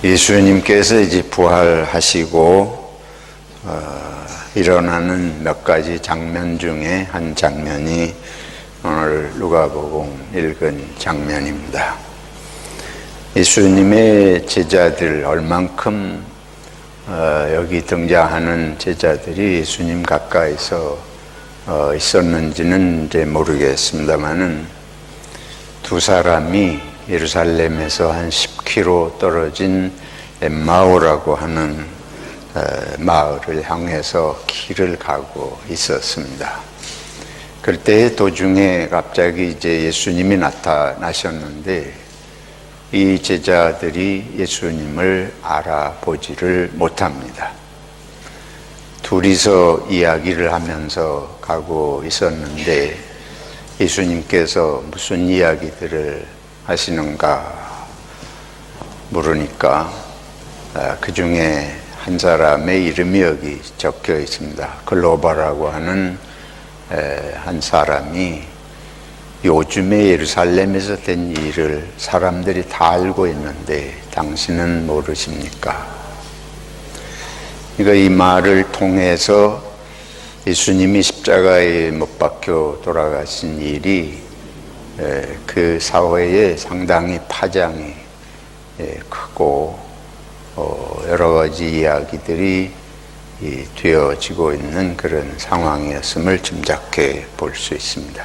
예수님께서 이제 부활하시고 일어나는 몇 가지 장면 중에 한 장면이 오늘 누가복음 읽은 장면입니다. 예수님의 제자들 얼만큼 여기 등장하는 제자들이 예수님 가까이서 있었는지는 이제 모르겠습니다만은 두 사람이 예루살렘에서 한 10km 떨어진 엠마오라고 하는 마을을 향해서 길을 가고 있었습니다. 그때 도중에 갑자기 이제 예수님이 나타나셨는데 이 제자들이 예수님을 알아보지를 못합니다. 둘이서 이야기를 하면서 가고 있었는데 예수님께서 무슨 이야기들을 하시는가 물으니까 그 중에 한 사람의 이름이 여기 적혀 있습니다. 글로바라고 하는 한 사람이 요즘에 예루살렘에서 된 일을 사람들이 다 알고 있는데 당신은 모르십니까? 그러니까 이 말을 통해서 예수님이 십자가에 못 박혀 돌아가신 일이 그 사회에 상당히 파장이 크고 여러 가지 이야기들이 되어지고 있는 그런 상황이었음을 짐작해 볼 수 있습니다.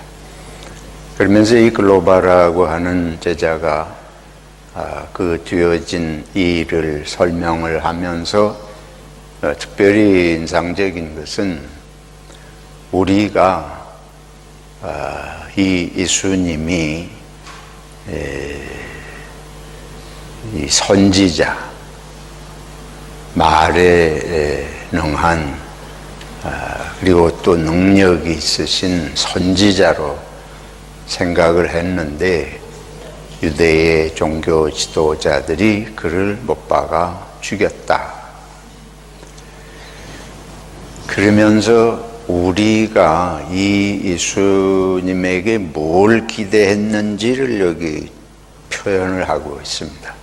그러면서 이 글로바라고 하는 제자가 그 되어진 일을 설명을 하면서 특별히 인상적인 것은 우리가 이 예수님이 이 선지자, 말에 능한 그리고 또 능력이 있으신 선지자로 생각을 했는데 유대의 종교 지도자들이 그를 못 박아 죽였다. 그러면서 우리가 이 예수님에게 뭘 기대했는지를 여기 표현을 하고 있습니다.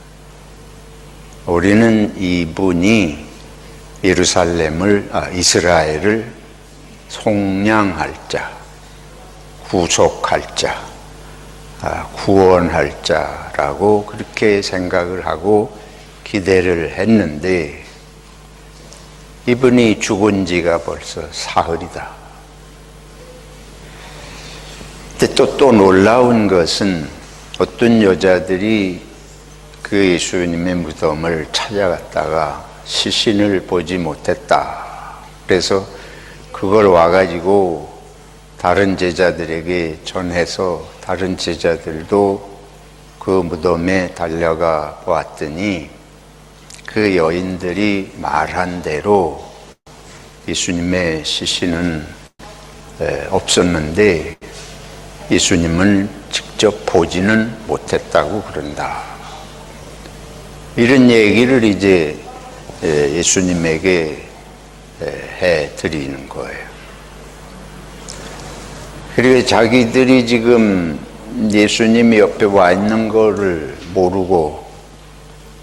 우리는 이분이 이스라엘을 속량할 자, 구속할 자, 구원할 자라고 그렇게 생각을 하고 기대를 했는데 이분이 죽은 지가 벌써 사흘이다. 근데 또 놀라운 것은 어떤 여자들이 그 예수님의 무덤을 찾아갔다가 시신을 보지 못했다. 그래서 그걸 와가지고 다른 제자들에게 전해서 다른 제자들도 그 무덤에 달려가 보았더니 그 여인들이 말한 대로 예수님의 시신은 없었는데 예수님을 직접 보지는 못했다고 그런다. 이런 얘기를 이제 예수님에게 해 드리는 거예요. 그리고 자기들이 지금 예수님이 옆에 와 있는 거를 모르고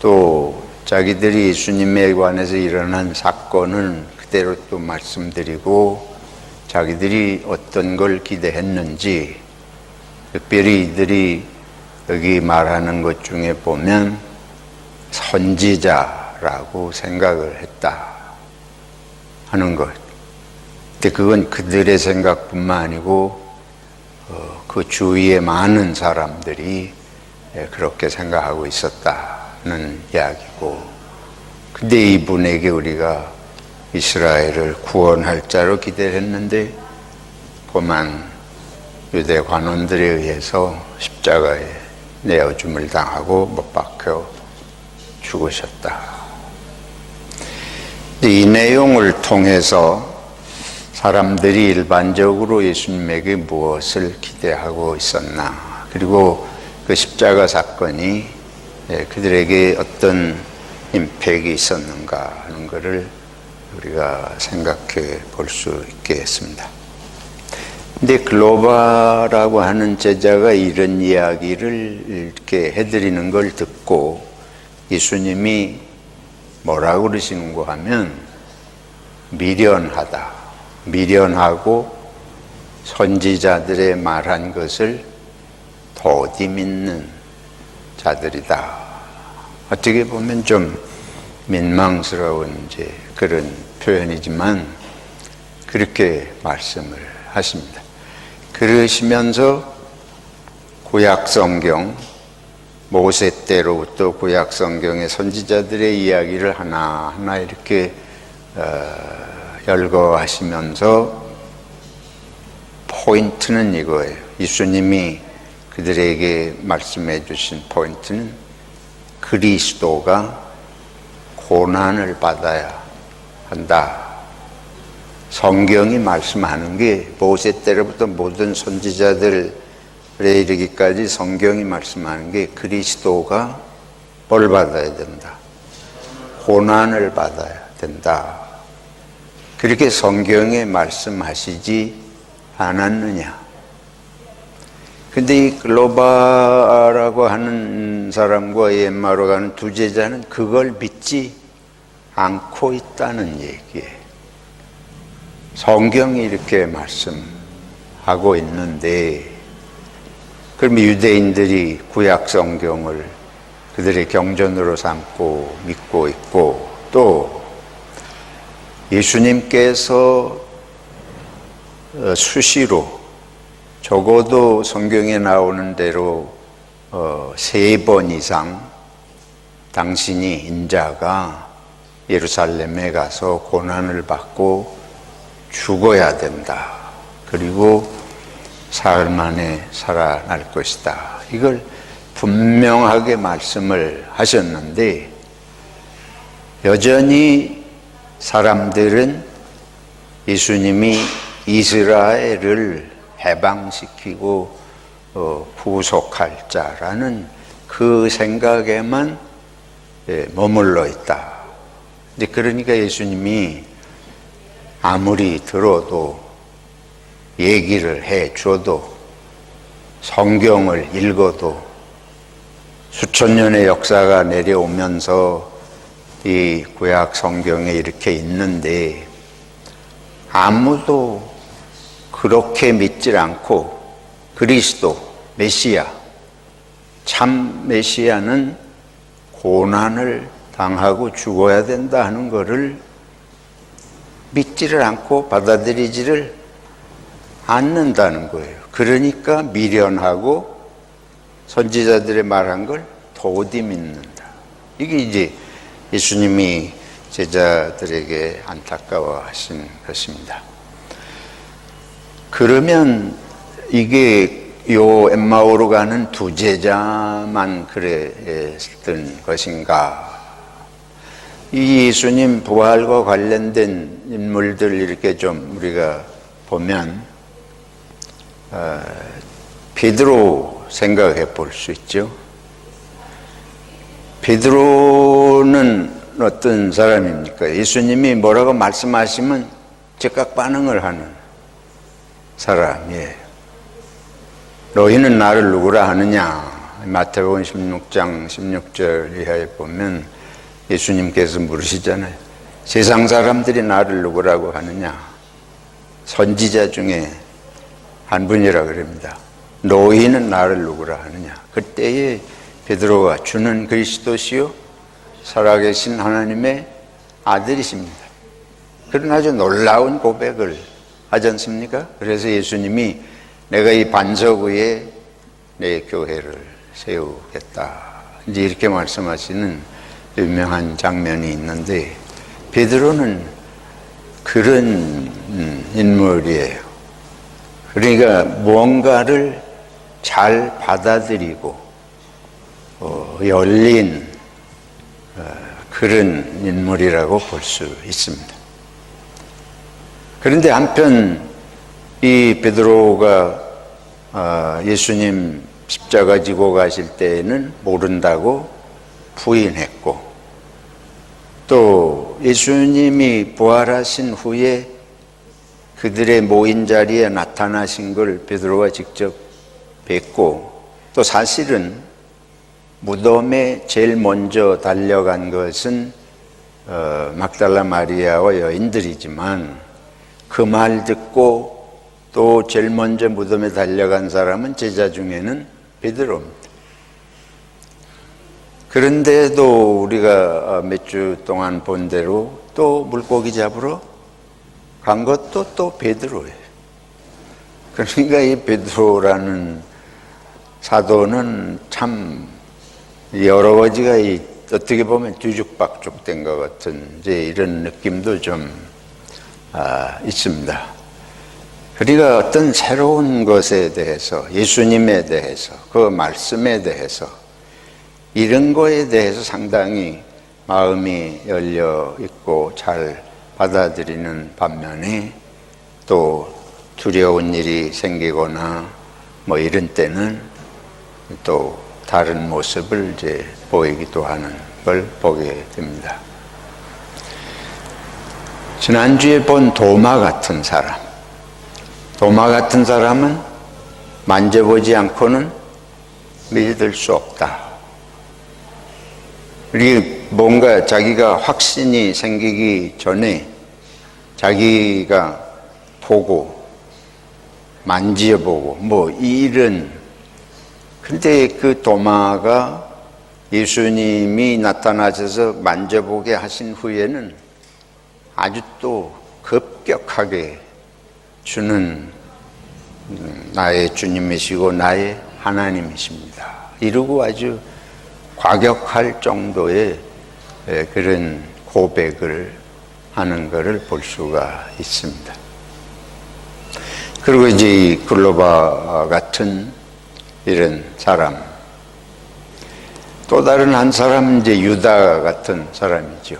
또 자기들이 예수님에 관해서 일어난 사건을 그대로 또 말씀드리고 자기들이 어떤 걸 기대했는지 특별히 이들이 여기 말하는 것 중에 보면 선지자라고 생각을 했다 하는 것. 근데 그건 그들의 생각뿐만 아니고 그 주위에 많은 사람들이 그렇게 생각하고 있었다는 이야기고, 근데 이분에게 우리가 이스라엘을 구원할 자로 기대를 했는데 그만 유대 관원들에 의해서 십자가에 내어줌을 당하고 못 박혀 죽으셨다. 이 내용을 통해서 사람들이 일반적으로 예수님에게 무엇을 기대하고 있었나, 그리고 그 십자가 사건이 그들에게 어떤 임팩이 있었는가 하는 것을 우리가 생각해 볼 수 있겠습니다. 근데 글로바라고 하는 제자가 이런 이야기를 이렇게 해드리는 걸 듣고 예수님이 뭐라고 그러시는고 하면 미련하다, 미련하고 선지자들의 말한 것을 더디 믿는 자들이다. 어떻게 보면 좀 민망스러운 이제 그런 표현이지만 그렇게 말씀을 하십니다. 그러시면서 구약 성경, 모세 때로부터 구약 성경의 선지자들의 이야기를 하나하나 이렇게 열거하시면서 포인트는 이거예요. 예수님이 그들에게 말씀해 주신 포인트는 그리스도가 고난을 받아야 한다. 성경이 말씀하는 게 모세 때로부터 모든 선지자들에 이르기까지 성경이 말씀하는 게 그리스도가 뭘 받아야 된다. 고난을 받아야 된다. 그렇게 성경에 말씀하시지 않았느냐. 근데 이 글로바라고 하는 사람과 엠마오라고 하는 두 제자는 그걸 믿지 않고 있다는 얘기예요. 성경이 이렇게 말씀하고 있는데, 그럼 유대인들이 구약 성경을 그들의 경전으로 삼고 믿고 있고, 또 예수님께서 수시로 적어도 성경에 나오는 대로 3번 이상 당신이 인자가 예루살렘에 가서 고난을 받고 죽어야 된다. 그리고 사흘 만에 살아날 것이다. 이걸 분명하게 말씀을 하셨는데 여전히 사람들은 예수님이 이스라엘을 해방시키고 구속할 자라는 그 생각에만 머물러 있다. 이제 그러니까 예수님이 아무리 들어도 얘기를 해줘도 성경을 읽어도 수천 년의 역사가 내려오면서 이 구약 성경에 이렇게 있는데 아무도 그렇게 믿질 않고 그리스도, 메시아, 참 메시아는 고난을 당하고 죽어야 된다 하는 것을 믿지를 않고 받아들이지를 않는다는 거예요. 그러니까 미련하고 선지자들의 말한 걸 도디 믿는다. 이게 이제 예수님이 제자들에게 안타까워하신 것입니다. 그러면 이게 요 엠마오로 가는 두 제자만 그랬던 것인가? 이 예수님 부활과 관련된 인물들 이렇게 좀 우리가 보면 베드로 생각해 볼 수 있죠. 베드로는 어떤 사람입니까? 예수님이 뭐라고 말씀하시면 즉각 반응을 하는 사람이에요. 너희는 나를 누구라 하느냐? 마태복음 16장 16절 이하에 보면 예수님께서 물으시잖아요. 세상 사람들이 나를 누구라고 하느냐? 선지자 중에 한 분이라 그럽니다. 너희는 나를 누구라 하느냐? 그때에 베드로가 주는 그리스도시요 살아계신 하나님의 아들이십니다. 그런 아주 놀라운 고백을 하지 않습니까? 그래서 예수님이 내가 이 반석 위에 내 교회를 세우겠다. 이제 이렇게 말씀하시는 유명한 장면이 있는데 베드로는 그런 인물이에요. 그러니까 무언가를 잘 받아들이고 열린 그런 인물이라고 볼 수 있습니다. 그런데 한편 이 베드로가 예수님 십자가 지고 가실 때에는 모른다고 부인했고, 또 예수님이 부활하신 후에 그들의 모인 자리에 나타나신 걸 베드로가 직접 뵙고, 또 사실은 무덤에 제일 먼저 달려간 것은 막달라 마리아와 여인들이지만 그 말 듣고 또 제일 먼저 무덤에 달려간 사람은 제자 중에는 베드로입니다. 그런데도 우리가 몇 주 동안 본 대로 또 물고기 잡으러 간 것도 또 베드로예요. 그러니까 이 베드로라는 사도는 참 여러 가지가 어떻게 보면 뒤죽박죽 된 것 같은 이제 이런 느낌도 좀 있습니다. 그러니까 어떤 새로운 것에 대해서, 예수님에 대해서, 그 말씀에 대해서, 이런 거에 대해서 상당히 마음이 열려 있고 잘 받아들이는 반면에 또 두려운 일이 생기거나 뭐 이런 때는 또 다른 모습을 이제 보이기도 하는 걸 보게 됩니다. 지난주에 본 도마 같은 사람, 도마 같은 사람은 만져보지 않고는 믿을 수 없다. 우리 뭔가 자기가 확신이 생기기 전에 자기가 보고 만져보고 뭐 이런, 근데 그 도마가 예수님이 나타나셔서 만져보게 하신 후에는 아주 또 급격하게 주는 나의 주님이시고 나의 하나님이십니다 이러고 아주 과격할 정도의 그런 고백을 하는 것을 볼 수가 있습니다. 그리고 이제 글로바 같은 이런 사람, 또 다른 한 사람은 이제 유다 같은 사람이죠.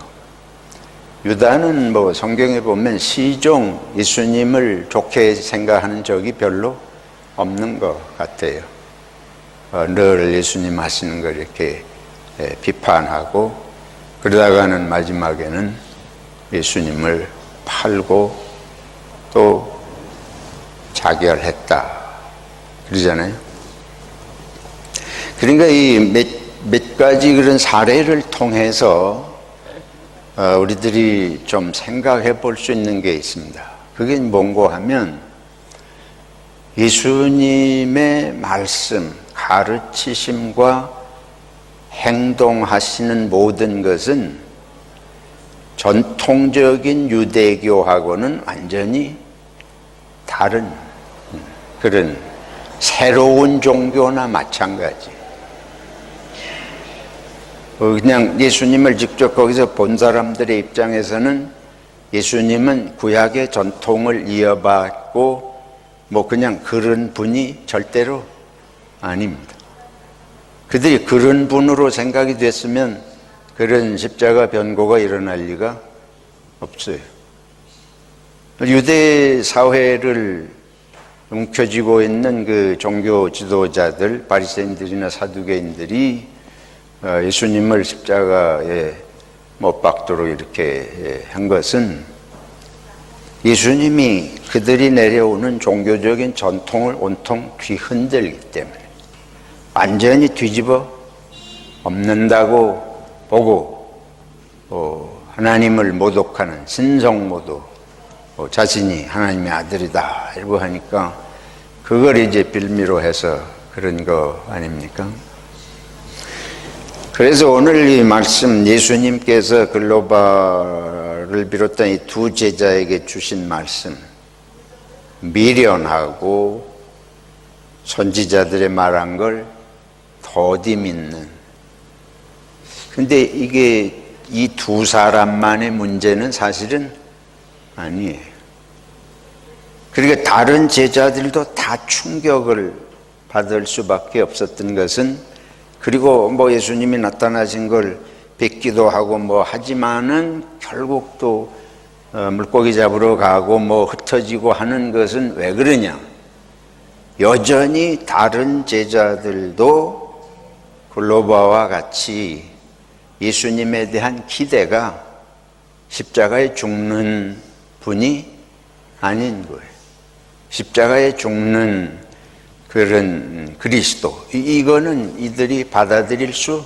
유다는 뭐 성경에 보면 시종 예수님을 좋게 생각하는 적이 별로 없는 것 같아요. 늘 예수님 하시는 걸 이렇게 비판하고 그러다가는 마지막에는 예수님을 팔고 또 자결했다 그러잖아요. 그러니까 이 몇 가지 그런 사례를 통해서 우리들이 좀 생각해 볼 수 있는 게 있습니다. 그게 뭔고 하면 예수님의 말씀, 가르치심과 행동하시는 모든 것은 전통적인 유대교하고는 완전히 다른 그런 새로운 종교나 마찬가지. 그냥 예수님을 직접 거기서 본 사람들의 입장에서는 예수님은 구약의 전통을 이어받고 뭐 그냥 그런 분이 절대로 아닙니다. 그들이 그런 분으로 생각이 됐으면 그런 십자가 변고가 일어날 리가 없어요. 유대 사회를 움켜쥐고 있는 그 종교 지도자들, 바리새인들이나 사두개인들이 예수님을 십자가에 못 박도록 이렇게 한 것은 예수님이 그들이 내려오는 종교적인 전통을 온통 뒤흔들기 때문에 완전히 뒤집어 엎는다고 보고 하나님을 모독하는 신성모독, 자신이 하나님의 아들이다 이러고 하니까 그걸 이제 빌미로 해서 그런 거 아닙니까? 그래서 오늘 이 말씀, 예수님께서 글로바를 비롯한 이 두 제자에게 주신 말씀, 미련하고 선지자들의 말한 걸 더디 믿는. 근데 이게 이 두 사람만의 문제는 사실은 아니에요. 그러니까 다른 제자들도 다 충격을 받을 수밖에 없었던 것은, 그리고 뭐 예수님이 나타나신 걸 뵙기도 하고 뭐 하지만은 결국 또 물고기 잡으러 가고 뭐 흩어지고 하는 것은 왜 그러냐? 여전히 다른 제자들도 글로바와 같이 예수님에 대한 기대가 십자가에 죽는 분이 아닌 거예요. 십자가에 죽는 그런 그리스도, 이거는 이들이 받아들일 수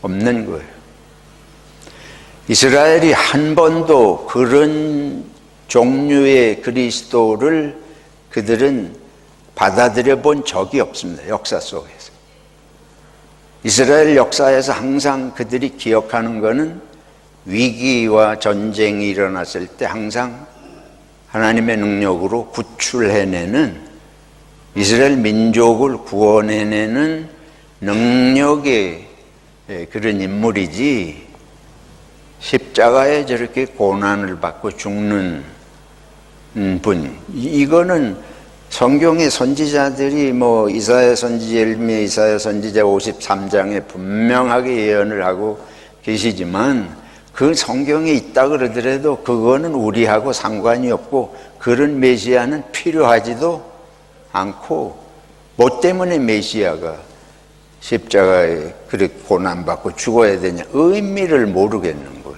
없는 거예요. 이스라엘이 한 번도 그런 종류의 그리스도를 그들은 받아들여 본 적이 없습니다. 역사 속에서. 이스라엘 역사에서 항상 그들이 기억하는 것은 위기와 전쟁이 일어났을 때 항상 하나님의 능력으로 구출해내는, 이스라엘 민족을 구원해내는 능력의 그런 인물이지, 십자가에 저렇게 고난을 받고 죽는 분, 이거는 성경의 선지자들이 이사야 선지자, 예레미야, 이사야 선지자 53장에 분명하게 예언을 하고 계시지만, 그 성경에 있다 그러더라도 그거는 우리하고 상관이 없고, 그런 메시아는 필요하지도 않고, 뭐 때문에 메시아가 십자가에 그렇게 고난받고 죽어야 되냐, 의미를 모르겠는 거예요.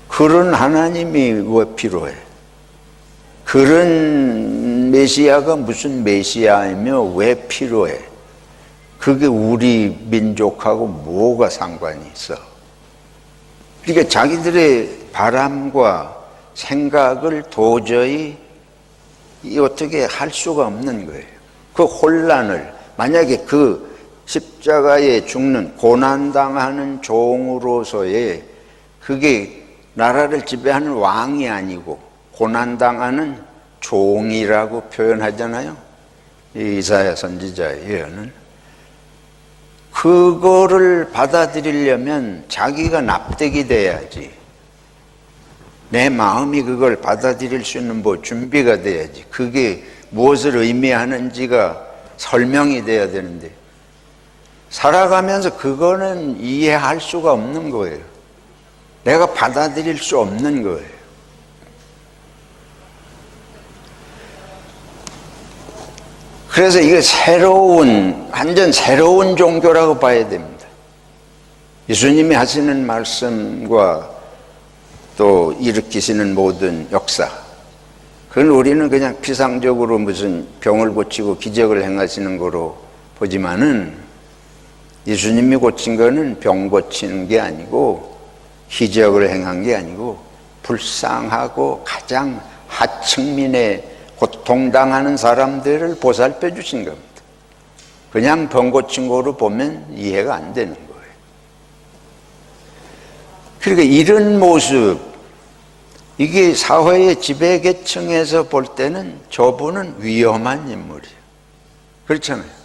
그런 하나님이 왜 필요해? 그런 메시아가 무슨 메시아이며 왜 필요해? 그게 우리 민족하고 뭐가 상관이 있어? 그러니까 자기들의 바람과 생각을 도저히 어떻게 할 수가 없는 거예요. 그 혼란을, 만약에 그 십자가에 죽는 고난당하는 종으로서의, 그게 나라를 지배하는 왕이 아니고 고난당하는 종이라고 표현하잖아요, 이사야 선지자의 예언은. 그거를 받아들이려면 자기가 납득이 돼야지, 내 마음이 그걸 받아들일 수 있는 준비가 돼야지, 그게 무엇을 의미하는지가 설명이 돼야 되는데, 살아가면서 그거는 이해할 수가 없는 거예요. 내가 받아들일 수 없는 거예요. 그래서 이게 완전 새로운 종교라고 봐야 됩니다. 예수님이 하시는 말씀과 또 일으키시는 모든 역사, 그건 우리는 그냥 피상적으로 무슨 병을 고치고 기적을 행하시는 거로 보지만은, 예수님이 고친 거는 병 고치는 게 아니고 기적을 행한 게 아니고 불쌍하고 가장 하층민의 고통당하는 사람들을 보살펴 주신 겁니다. 그냥 병 고친 거로 보면 이해가 안 되는 거예요. 그러니까 이런 모습, 이게 사회의 지배계층에서 볼 때는 저분은 위험한 인물이에요. 그렇잖아요.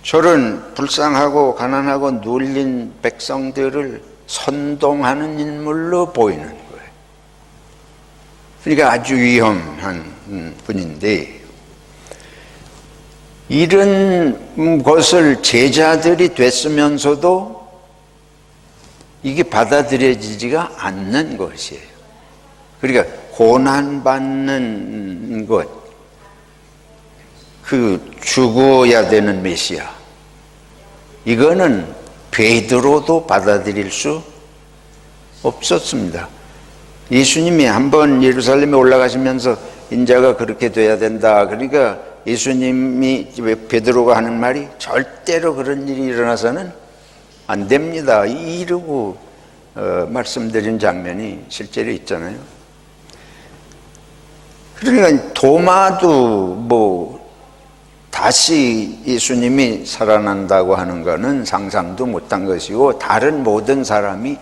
저런 불쌍하고 가난하고 눌린 백성들을 선동하는 인물로 보이는 거예요. 그러니까 아주 위험한 분인데, 이런 것을 제자들이 됐으면서도 이게 받아들여지지가 않는 것이에요. 그러니까 고난받는 것, 그 죽어야 되는 메시아, 이거는 베드로도 받아들일 수 없었습니다. 예수님이 한번 예루살렘에 올라가시면서 인자가 그렇게 돼야 된다, 그러니까 예수님이 베드로가 하는 말이 절대로 그런 일이 일어나서는 안 됩니다 이러고 말씀드린 장면이 실제로 있잖아요. 그러니까 도마도 다시 예수님이 살아난다고 하는 것은 상상도 못한 것이고, 다른 모든 사람이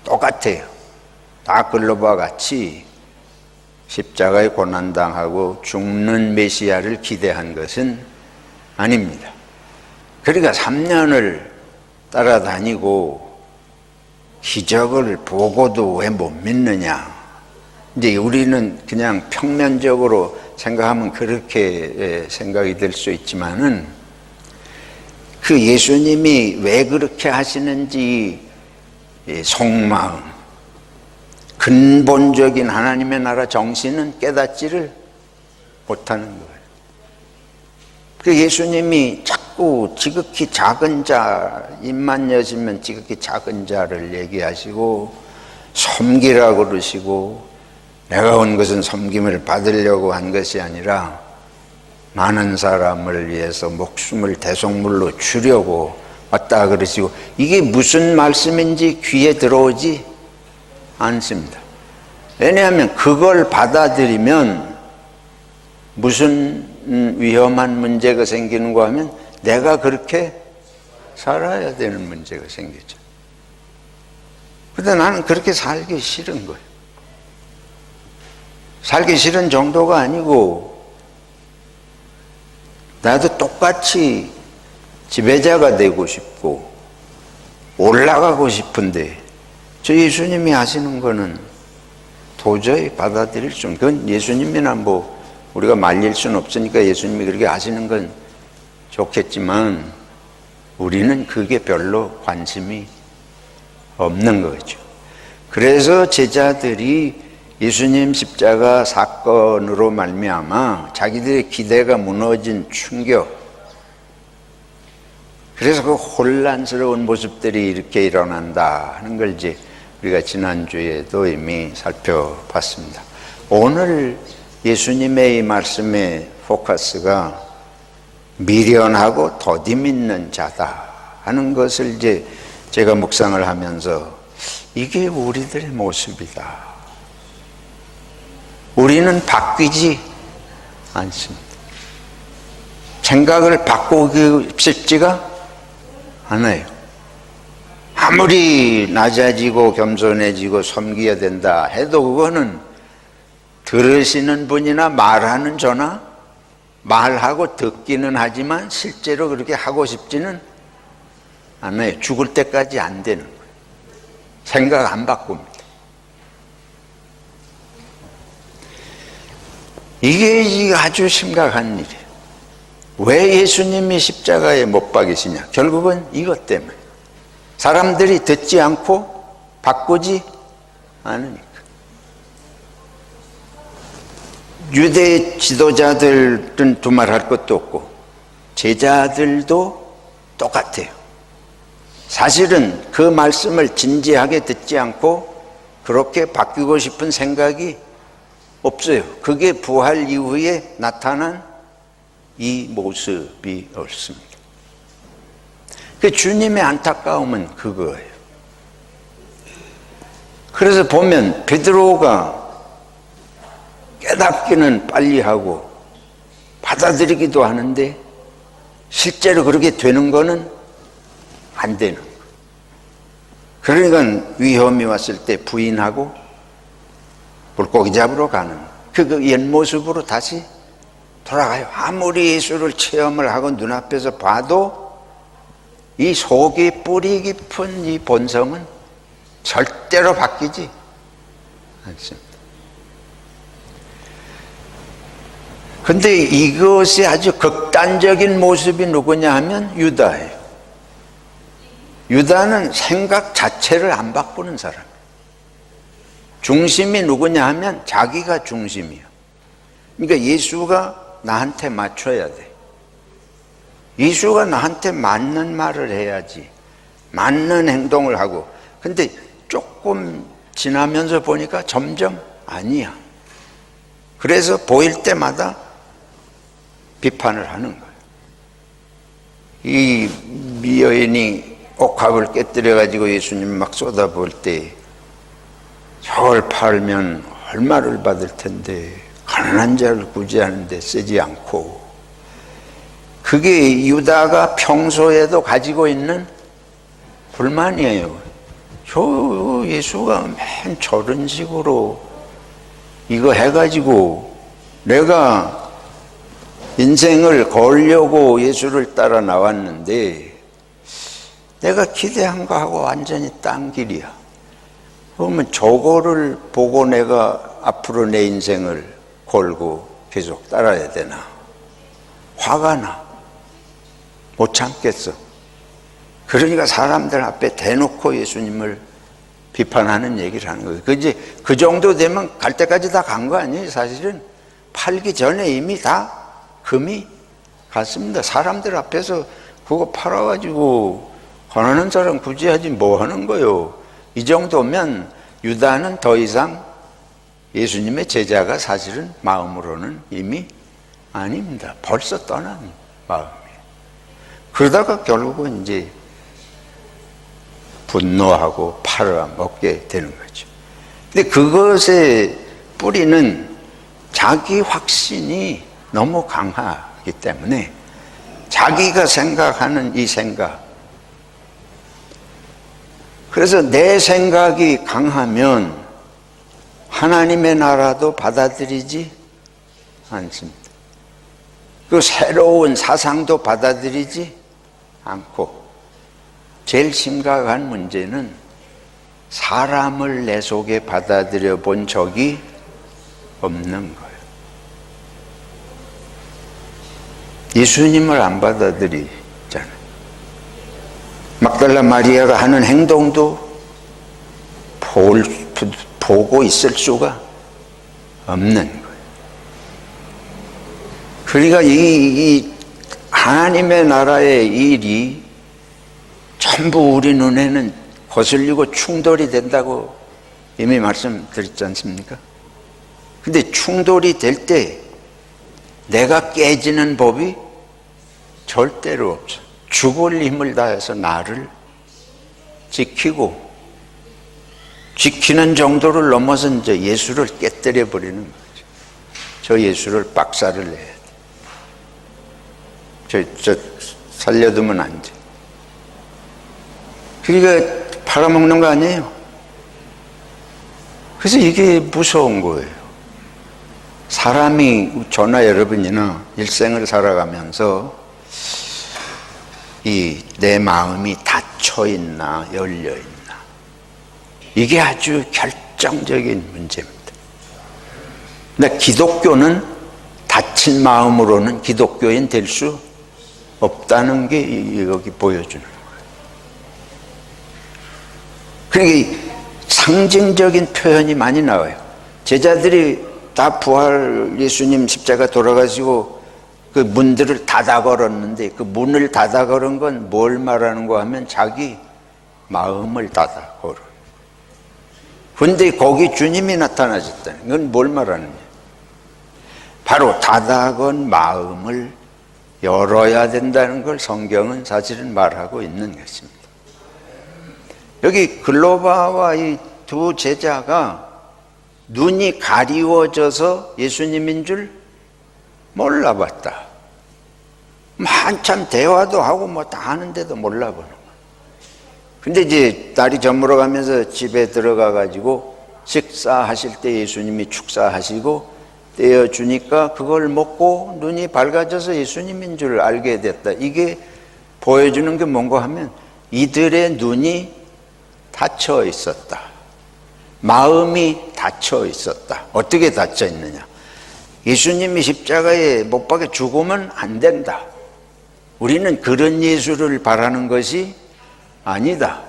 똑같아요. 다 글로바 같이 십자가에 고난당하고 죽는 메시아를 기대한 것은 아닙니다. 그러니까 3년을 따라다니고 기적을 보고도 왜 못 믿느냐, 이제 우리는 그냥 평면적으로 생각하면 그렇게 생각이 될 수 있지만은, 그 예수님이 왜 그렇게 하시는지 속마음, 근본적인 하나님의 나라 정신은 깨닫지를 못하는 거예요. 그 예수님이 자꾸 지극히 작은 자, 입만 여시면 지극히 작은 자를 얘기하시고 섬기라고 그러시고, 내가 온 것은 섬김을 받으려고 한 것이 아니라 많은 사람을 위해서 목숨을 대속물로 주려고 왔다 그러시고, 이게 무슨 말씀인지 귀에 들어오지 않습니다. 왜냐하면 그걸 받아들이면 무슨 위험한 문제가 생기는가 하면 내가 그렇게 살아야 되는 문제가 생기죠. 그런데 나는 그렇게 살기 싫은 거예요. 살기 싫은 정도가 아니고 나도 똑같이 지배자가 되고 싶고 올라가고 싶은데 저 예수님이 하시는 거는 도저히 받아들일 수 없는, 그건 예수님이나 뭐 우리가 말릴 수는 없으니까 예수님이 그렇게 하시는 건 좋겠지만 우리는 그게 별로 관심이 없는 거죠. 그래서 제자들이 예수님 십자가 사건으로 말미암아 자기들의 기대가 무너진 충격, 그래서 그 혼란스러운 모습들이 이렇게 일어난다 하는 걸 이제 우리가 지난주에도 이미 살펴봤습니다. 오늘 예수님의 이 말씀의 포커스가 미련하고 더디 있는 자다 하는 것을 이제 제가 묵상을 하면서 이게 우리들의 모습이다. 우리는 바뀌지 않습니다. 생각을 바꾸기 쉽지가 않아요. 아무리 낮아지고 겸손해지고 섬겨야 된다 해도 그거는 들으시는 분이나 말하는 저나 말하고 듣기는 하지만 실제로 그렇게 하고 싶지는 않아요. 죽을 때까지 안 되는 거예요. 생각 안 바꿉니다. 이게 아주 심각한 일이에요. 왜 예수님이 십자가에 못 박이시냐? 결국은 이것 때문에. 사람들이 듣지 않고 바꾸지 않으니까. 유대 지도자들은 두말할 것도 없고 제자들도 똑같아요. 사실은 그 말씀을 진지하게 듣지 않고 그렇게 바뀌고 싶은 생각이 없어요. 그게 부활 이후에 나타난 이 모습이 없습니다. 그 주님의 안타까움은 그거예요. 그래서 보면 베드로가 깨닫기는 빨리 하고 받아들이기도 하는데 실제로 그렇게 되는 거는 안 되는 거예요. 그러니까 위험이 왔을 때 부인하고 물고기 잡으러 가는 그 옛 모습으로 다시 돌아가요. 아무리 예수를 체험을 하고 눈앞에서 봐도 이 속이 뿌리 깊은 이 본성은 절대로 바뀌지 않습니다. 근데 이것이 아주 극단적인 모습이 누구냐 하면 유다예요. 유다는 생각 자체를 안 바꾸는 사람. 중심이 누구냐 하면 자기가 중심이에요. 그러니까 예수가 나한테 맞춰야 돼. 예수가 나한테 맞는 말을 해야지. 맞는 행동을 하고. 근데 조금 지나면서 보니까 점점 아니야. 그래서 보일 때마다 비판을 하는 거예요. 이 미여인이 옥합을 깨뜨려가지고 예수님 막 쏟아부을 때 저걸 팔면 얼마를 받을 텐데 가난한 자를 구제하는 데 쓰지 않고, 그게 유다가 평소에도 가지고 있는 불만이에요. 저 예수가 맨 저런 식으로 이거 해가지고 내가 인생을 걸려고 예수를 따라 나왔는데 내가 기대한 거하고 완전히 딴 길이야. 그러면 저거를 보고 내가 앞으로 내 인생을 걸고 계속 따라야 되나? 화가 나. 못 참겠어. 그러니까 사람들 앞에 대놓고 예수님을 비판하는 얘기를 하는 거예요. 그 정도 되면 갈 때까지 다 간 거 아니에요? 사실은 팔기 전에 이미 다 금이 갔습니다. 사람들 앞에서 그거 팔아가지고 가난한 사람 구제하지 뭐 하는 거요? 이 정도면 유다는 더 이상 예수님의 제자가 사실은 마음으로는 이미 아닙니다. 벌써 떠난 마음이에요. 그러다가 결국은 이제 분노하고 팔아먹게 되는 거죠. 근데 그것의 뿌리는 자기 확신이 너무 강하기 때문에 자기가 생각하는 이 생각, 그래서 내 생각이 강하면 하나님의 나라도 받아들이지 않습니다. 그 새로운 사상도 받아들이지 않고, 제일 심각한 문제는 사람을 내 속에 받아들여 본 적이 없는 거예요. 예수님을 안 받아들이잖아요. 막달라 마리아가 하는 행동도 보고 있을 수가 없는 거예요. 그러니까 이 하나님의 나라의 일이 전부 우리 눈에는 거슬리고 충돌이 된다고 이미 말씀드렸지 않습니까? 근데 충돌이 될 때 내가 깨지는 법이 절대로 없어. 죽을 힘을 다해서 나를 지키고, 지키는 정도를 넘어서 이제 예수를 깨뜨려 버리는 거죠. 저 예수를 박살을 내야 돼. 저 살려두면 안 돼. 그러니까 팔아먹는 거 아니에요. 그래서 이게 무서운 거예요. 사람이, 저나 여러분이나 일생을 살아가면서 내 마음이 닫혀 있나 열려 있나, 이게 아주 결정적인 문제입니다. 근데 기독교는 닫힌 마음으로는 기독교인 될 수 없다는 게 여기 보여주는 거예요. 그러니까 상징적인 표현이 많이 나와요. 제자들이 다 부활 예수님 십자가 돌아가시고 그 문들을 닫아 걸었는데, 그 문을 닫아 걸은 건 뭘 말하는 거 하면 자기 마음을 닫아 걸어. 근데 거기 주님이 나타나셨다는 건 뭘 말하느냐? 바로 닫아 건 마음을 열어야 된다는 걸 성경은 사실은 말하고 있는 것입니다. 여기 글로바와 이 두 제자가 눈이 가리워져서 예수님인 줄 몰라봤다. 한참 대화도 하고 뭐 다 하는데도 몰라보는 거야. 근데 이제 날이 저물어 가면서 집에 들어가 가지고 식사하실 때 예수님이 축사하시고 떼어주니까 그걸 먹고 눈이 밝아져서 예수님인 줄 알게 됐다. 이게 보여주는 게 뭔가 하면 이들의 눈이 닫혀 있었다. 마음이 닫혀 있었다. 어떻게 닫혀 있느냐? 예수님이 십자가에 못 박혀 죽으면 안 된다. 우리는 그런 예수를 바라는 것이 아니다.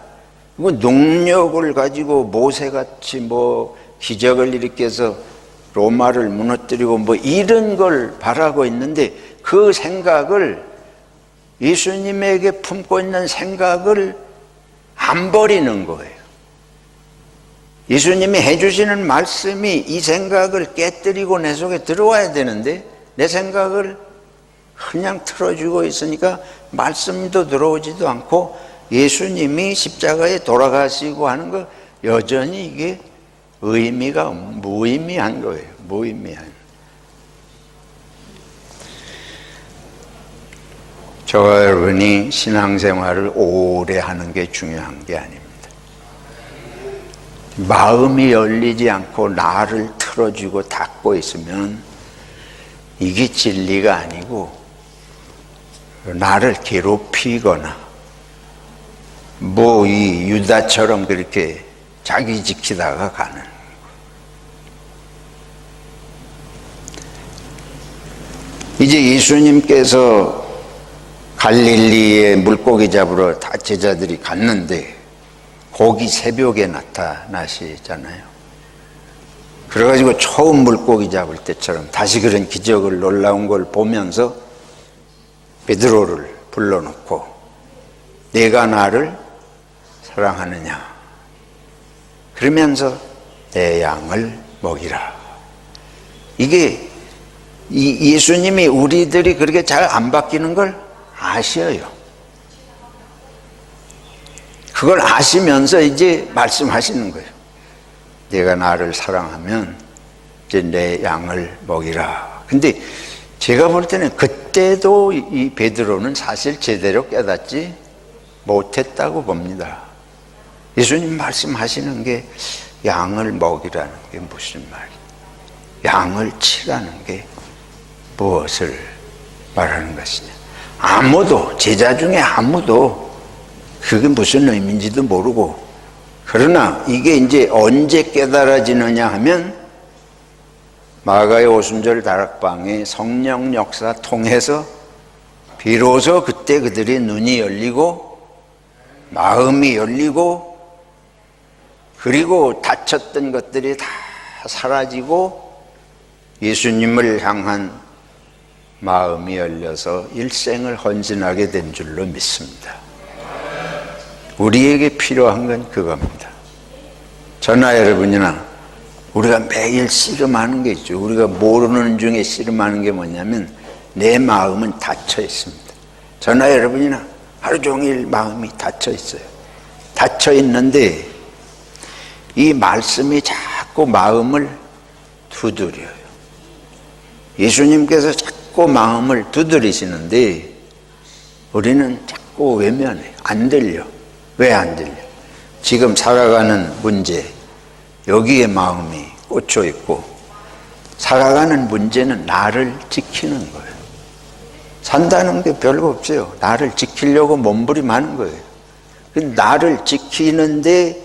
그 능력을 가지고 모세같이 뭐 기적을 일으켜서 로마를 무너뜨리고 뭐 이런 걸 바라고 있는데, 그 생각을, 예수님에게 품고 있는 생각을 안 버리는 거예요. 예수님이 해주시는 말씀이 이 생각을 깨뜨리고 내 속에 들어와야 되는데, 내 생각을 그냥 틀어주고 있으니까 말씀도 들어오지도 않고, 예수님이 십자가에 돌아가시고 하는 거 여전히 이게 의미가 무의미한 거예요. 무의미한. 저와 여러분이 신앙생활을 오래 하는 게 중요한 게 아닙니다. 마음이 열리지 않고 나를 틀어주고 닫고 있으면 이게 진리가 아니고 나를 괴롭히거나 뭐 이 유다처럼 그렇게 자기 지키다가 가는. 이제 예수님께서 갈릴리에 물고기 잡으러 다 제자들이 갔는데 거기 새벽에 나타나시잖아요. 그래가지고 처음 물고기 잡을 때처럼 다시 그런 기적을, 놀라운 걸 보면서 베드로를 불러놓고 내가 나를 사랑하느냐, 그러면서 내 양을 먹이라. 이게 예수님이 우리들이 그렇게 잘 안 바뀌는 걸 아셔요. 그걸 아시면서 이제 말씀하시는 거예요. 내가 나를 사랑하면 이제 내 양을 먹이라. 근데 제가 볼 때는 그때도 이 베드로는 사실 제대로 깨닫지 못했다고 봅니다. 예수님 말씀하시는 게 양을 먹이라는 게 무슨 말이에요? 양을 치라는 게 무엇을 말하는 것이냐? 아무도, 제자 중에 아무도 그게 무슨 의미인지도 모르고, 그러나 이게 이제 언제 깨달아지느냐 하면 마가의 오순절 다락방의 성령 역사 통해서 비로소 그때 그들의 눈이 열리고 마음이 열리고, 그리고 닫혔던 것들이 다 사라지고 예수님을 향한 마음이 열려서 일생을 헌신하게 된 줄로 믿습니다. 우리에게 필요한 건 그겁니다. 저나 여러분이나 우리가 매일 씨름하는 게 있죠. 우리가 모르는 중에 씨름하는 게 뭐냐면 내 마음은 닫혀 있습니다. 저나 여러분이나 하루 종일 마음이 닫혀 있어요. 닫혀 있는데 이 말씀이 자꾸 마음을 두드려요. 예수님께서 자꾸 마음을 두드리시는데 우리는 자꾸 외면해요. 안 들려. 왜 안 들려? 지금 살아가는 문제, 여기에 마음이 꽂혀 있고, 살아가는 문제는 나를 지키는 거예요. 산다는 게 별거 없어요. 나를 지키려고 몸부림하는 거예요. 근데 나를 지키는데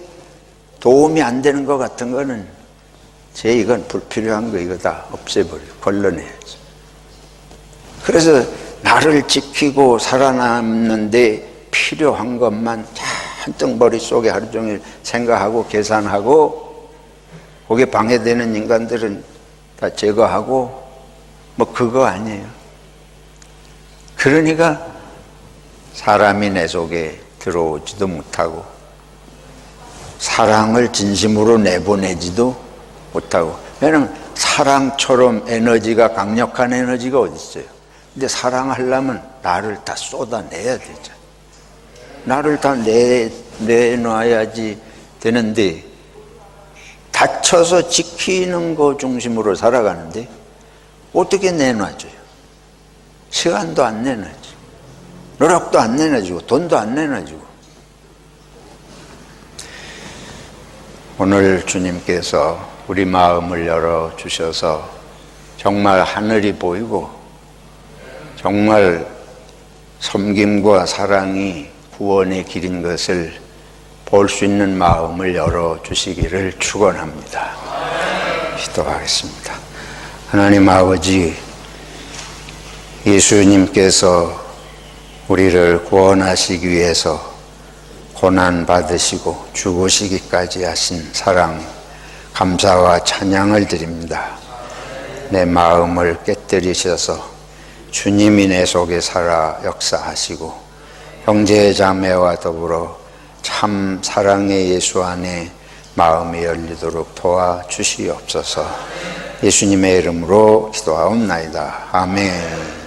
도움이 안 되는 것 같은 거는 이건 불필요한 거, 이거 다 없애버리고 걸러내야지. 그래서 나를 지키고 살아남는데 필요한 것만 잔뜩 머릿속에 하루 종일 생각하고 계산하고, 거기에 방해되는 인간들은 다 제거하고, 뭐 그거 아니에요. 그러니까 사람이 내 속에 들어오지도 못하고 사랑을 진심으로 내보내지도 못하고. 왜냐하면 사랑처럼 에너지가, 강력한 에너지가 어디 있어요? 근데 사랑하려면 나를 다 쏟아내야 되잖아요. 나를 다 내놔야지 되는데, 닫혀서 지키는 거 중심으로 살아가는데 어떻게 내놔줘요? 시간도 안 내놔주고, 노력도 안 내놔주고, 돈도 안 내놔주고. 오늘 주님께서 우리 마음을 열어주셔서 정말 하늘이 보이고 정말 섬김과 사랑이 구원의 길인 것을 볼 수 있는 마음을 열어주시기를 축원합니다. 기도하겠습니다. 하나님 아버지, 예수님께서 우리를 구원하시기 위해서 고난 받으시고 죽으시기까지 하신 사랑, 감사와 찬양을 드립니다. 내 마음을 깨뜨리셔서 주님이 내 속에 살아 역사하시고 형제 자매와 더불어 참 사랑의 예수 안에 마음이 열리도록 도와주시옵소서. 예수님의 이름으로 기도하옵나이다. 아멘.